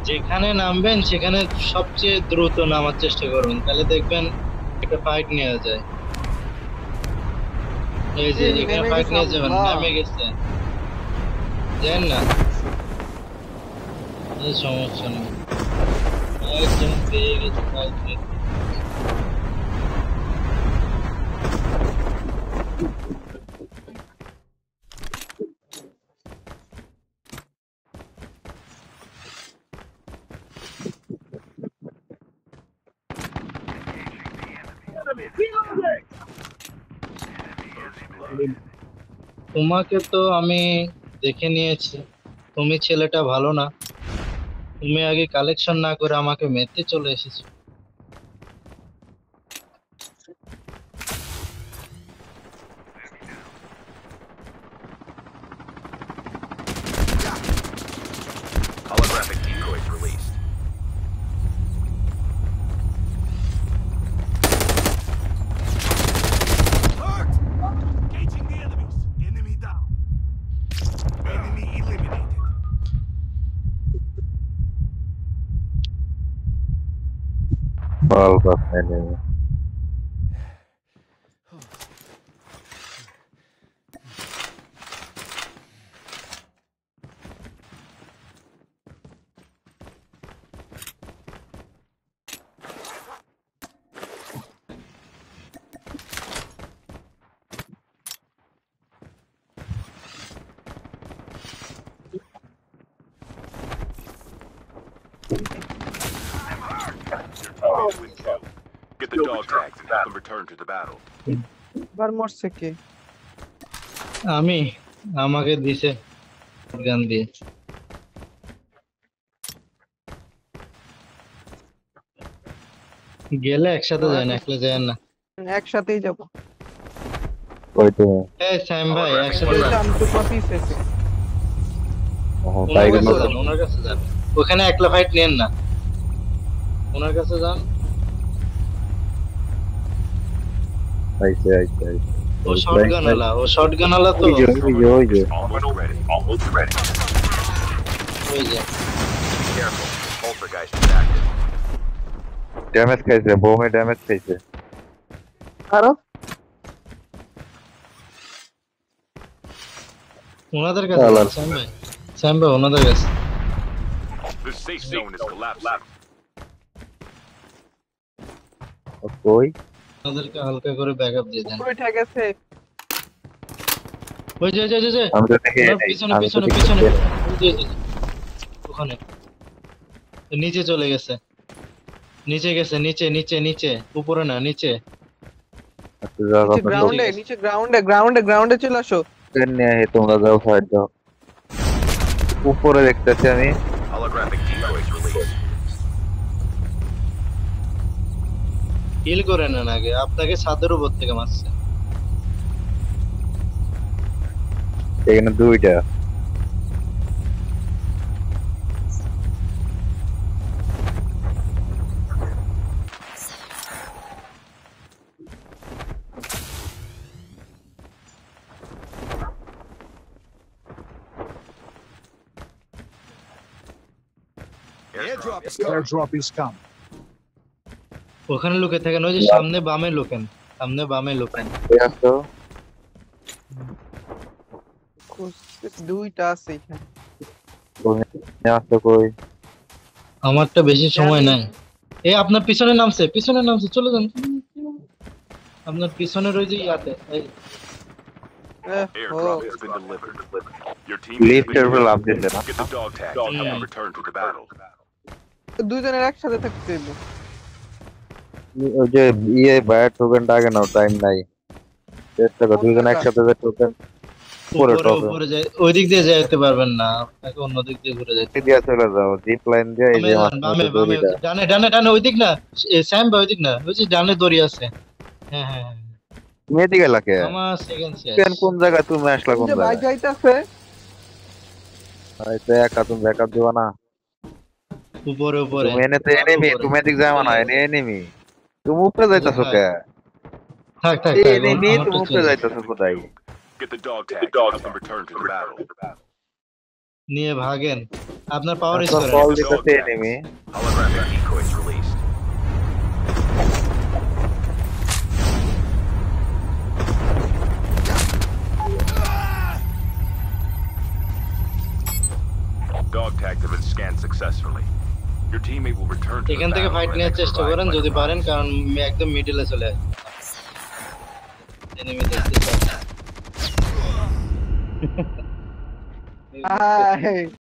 যেখানে নামবেন সেখানে সবচেয়ে দ্রুত নামার চেষ্টা করুন, তাহলে দেখবেন একটা ফাইট নেওয়া যায়। এই যে এখানে ফাইট নিয়ে যাবেন, নামে গেছে জানেন না, সমস্যা নেই, একজন পেয়ে গেছে ফাইট নিয়ে। তোমাকে তো আমি দেখে নিয়েছি, তুমি ছেলেটা ভালো না। তুমি আগে কালেকশন না করে আমাকে মেতে চলে এসেছো। Holographic decoys released. Alert! Engaging the enemies. Enemy down. Enemy eliminated. Bulb of enemy. Get the dog tags and have them return to the battle. বার মরছে কে? আমি, আমাকে দিছে গান দিয়ে। গেলে একসাথে যায় না, একলা যায় না। একসাথেই যাব। ওই তো এই সাইম ভাই একসাথে যান। আমি তো পাপিস আছে। ওনার কাছে যান, ওনার কাছে যান। ওখানে একলা ফাইট নেন না, ওনার কাছে যান। আইছে আইছে আইছে। ও শটগান আলা, ও শটগান আলা তো। ওই যে Almost ready. Almost ready. ওই যে Careful. Poltergeist is active. Damage খাইছে, বোমে ড্যামেজ খাইছে। আরো ওনাদের কাছে যান, সাইম ভাই। সাইম ভাই ওনাদের কাছে। The safe zone is collapsing. কই ওনাদেরকে হালকা করে ব্যাকআপ দিয়ে দেন। পুরো ঠিক আছে। ওই যে আমি তো দেখি পিছনে পিছনে পিছনে ওখানে নিচে চলে গেছে, নিচে গেছে, নিচে নিচে নিচে, উপরে না নিচে। নিচে গ্রাউন্ডে, নিচে গ্রাউন্ডে গ্রাউন্ডে গ্রাউন্ডে চলে আসো। ট্রেন নিয়ে তোমরা যাও ফাইট দাও। উপরে দেখতেছি আমি। Holographic decoys released. কিল করে নেন আগে, আপনাকে ছাদের উপর থেকে মারছে। এখানে দুইটা। Airdrop is coming. ওখানে লুকে থাকেন, ওই যে সামনে বামে লুকেন, সামনে বামে লুকেন। আসো দুইটা আছে এখানে। আসো কই আমারটা বেশি সময় নাই। এই আপনার পিছনে নামছে, পিছনে নামছে, চলে যান। আপনার পিছনের ওই যে ইয়াতে এই Airdrop has been delivered. Your team lift এর লাভ দিতে না। Get the dog tag and have them return to the battle. দুইজনের একসাথে থাকতে হবে। ওই যে ইয়ে বায়ার টোকেনটা আগে নাও, টাইম নাই। চেষ্টা করো দুইজন একসাথে যে টোকেন উপরে উপরে টপে উপরে যাই, ওই দিক দিয়ে যাইতে পারবেন না, আপনাকে অন্য দিক দিয়ে ঘুরে যেতে দিয়ে চলে যাও জিপ লাইন দিয়ে এই বামে যে যান, মাঝখানে বামে যে বামে, দড়িটা ডানে ডানে ডানে, ওই দিক না, স্যাম ভাই ওই দিক না, ওই যে ডানে দড়ি আছে। হ্যাঁ হ্যাঁ হ্যাঁ। তুমি এদিকে লাগে আমার সেকেন্ড শেষ। কেন কোন জায়গায় তুমি আসলা ওই কোন যে বাইক জায়গায় যাইতাছে এই তো একা তুমি ব্যাকআপ দিবা না উপরে উপরে তুমি এনে তো আরো এনিমি উপরে। তুমি এদিক যাবা না এনে এনিমি তুমি উপরে যাইতাছো হ্যাঁ। কে থাক থাক থাক, এনিমি আমারটা তুমি উপরে চলে। যাইতাছো কোথায় Get the dog tags and help them return to the battle. নিয়ে ভাগেন, আপনার পাওয়ার ইউজ আপনার করেন। কল দিতেছে enemy Holographic decoys released. Dog tags have been scanned successfully. Your teammate will return to the এখান থেকে battle ফাইট and নেওয়ার চেষ্টা provide করেন যদি lifeline. পারেন, কারণ একদম মিডলে চলে আসে। এনিমি দেখতে চাই। হাই